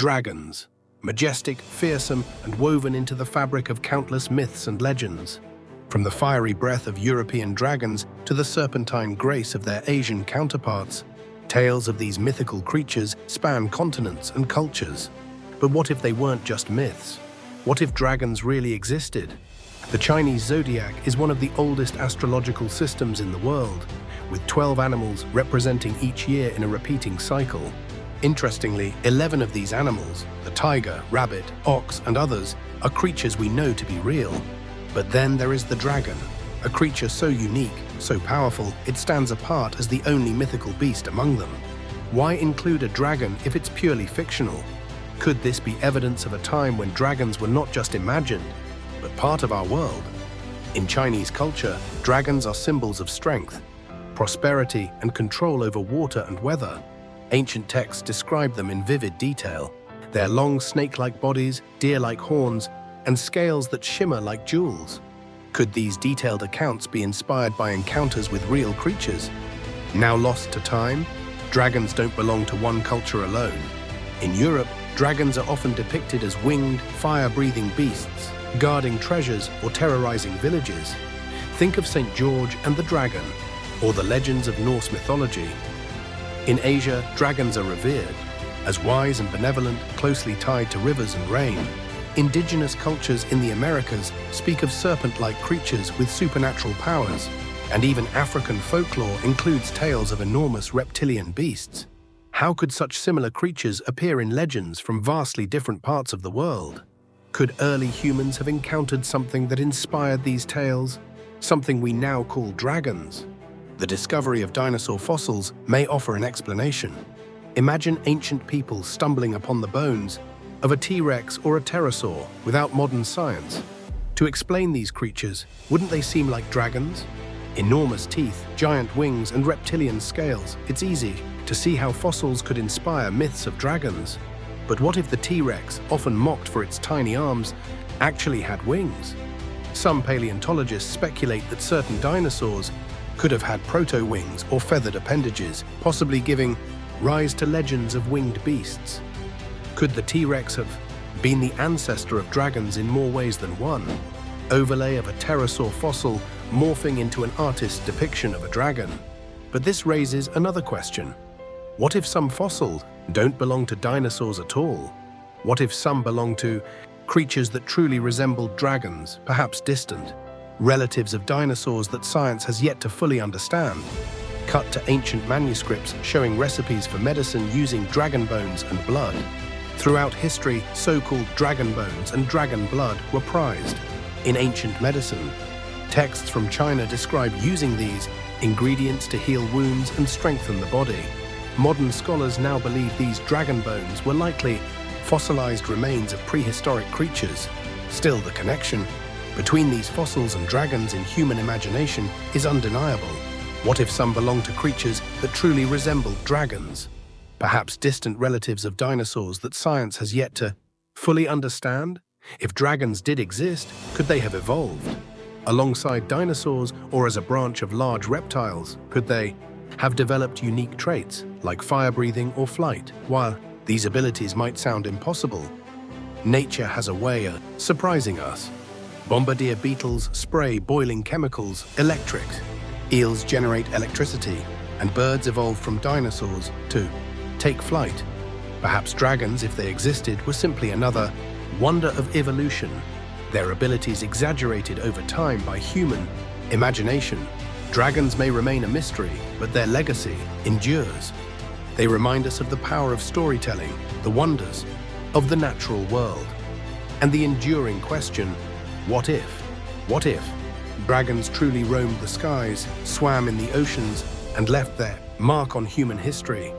Dragons. Majestic, fearsome, and woven into the fabric of countless myths and legends. From the fiery breath of European dragons to the serpentine grace of their Asian counterparts, tales of these mythical creatures span continents and cultures. But what if they weren't just myths? What if dragons really existed? The Chinese Zodiac is one of the oldest astrological systems in the world, with 12 animals representing each year in a repeating cycle. Interestingly, 11 of these animals, the tiger, rabbit, ox, and others, are creatures we know to be real. But then there is the dragon, a creature so unique, so powerful, it stands apart as the only mythical beast among them. Why include a dragon if it's purely fictional? Could this be evidence of a time when dragons were not just imagined, but part of our world? In Chinese culture, dragons are symbols of strength, prosperity, and control over water and weather. Ancient texts describe them in vivid detail. Their long snake-like bodies, deer-like horns, and scales that shimmer like jewels. Could these detailed accounts be inspired by encounters with real creatures? Now lost to time, dragons don't belong to one culture alone. In Europe, dragons are often depicted as winged, fire-breathing beasts, guarding treasures or terrorizing villages. Think of St. George and the dragon, or the legends of Norse mythology. In Asia, dragons are revered, as wise and benevolent, closely tied to rivers and rain. Indigenous cultures in the Americas speak of serpent-like creatures with supernatural powers, and even African folklore includes tales of enormous reptilian beasts. How could such similar creatures appear in legends from vastly different parts of the world? Could early humans have encountered something that inspired these tales, something we now call dragons? The discovery of dinosaur fossils may offer an explanation. Imagine ancient people stumbling upon the bones of a T-Rex or a pterosaur without modern science. To explain these creatures, wouldn't they seem like dragons? Enormous teeth, giant wings, and reptilian scales, it's easy to see how fossils could inspire myths of dragons. But what if the T-Rex, often mocked for its tiny arms, actually had wings? Some paleontologists speculate that certain dinosaurs could have had proto-wings or feathered appendages, possibly giving rise to legends of winged beasts. Could the T-Rex have been the ancestor of dragons in more ways than one? Overlay of a pterosaur fossil morphing into an artist's depiction of a dragon. But this raises another question. What if some fossils don't belong to dinosaurs at all? What if some belong to creatures that truly resembled dragons, perhaps distant, relatives of dinosaurs that science has yet to fully understand? Cut to ancient manuscripts showing recipes for medicine using dragon bones and blood. Throughout history, so-called dragon bones and dragon blood were prized. In ancient medicine, texts from China describe using these ingredients to heal wounds and strengthen the body. Modern scholars now believe these dragon bones were likely fossilized remains of prehistoric creatures. Still, the connection between these fossils and dragons in human imagination is undeniable. What if some belong to creatures that truly resembled dragons? Perhaps distant relatives of dinosaurs that science has yet to fully understand? If dragons did exist, could they have evolved alongside dinosaurs or as a branch of large reptiles? Could they have developed unique traits like fire-breathing or flight? While these abilities might sound impossible, nature has a way of surprising us. Bombardier beetles spray boiling chemicals, electrics. Eels generate electricity, and birds evolved from dinosaurs to take flight. Perhaps dragons, if they existed, were simply another wonder of evolution, their abilities exaggerated over time by human imagination. Dragons may remain a mystery, but their legacy endures. They remind us of the power of storytelling, the wonders of the natural world, and the enduring question, what if? What if dragons truly roamed the skies, swam in the oceans, and left their mark on human history?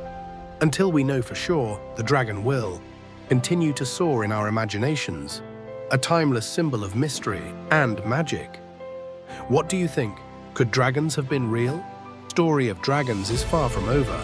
Until we know for sure, the dragon will continue to soar in our imaginations, a timeless symbol of mystery and magic. What do you think? Could dragons have been real? The story of dragons is far from over.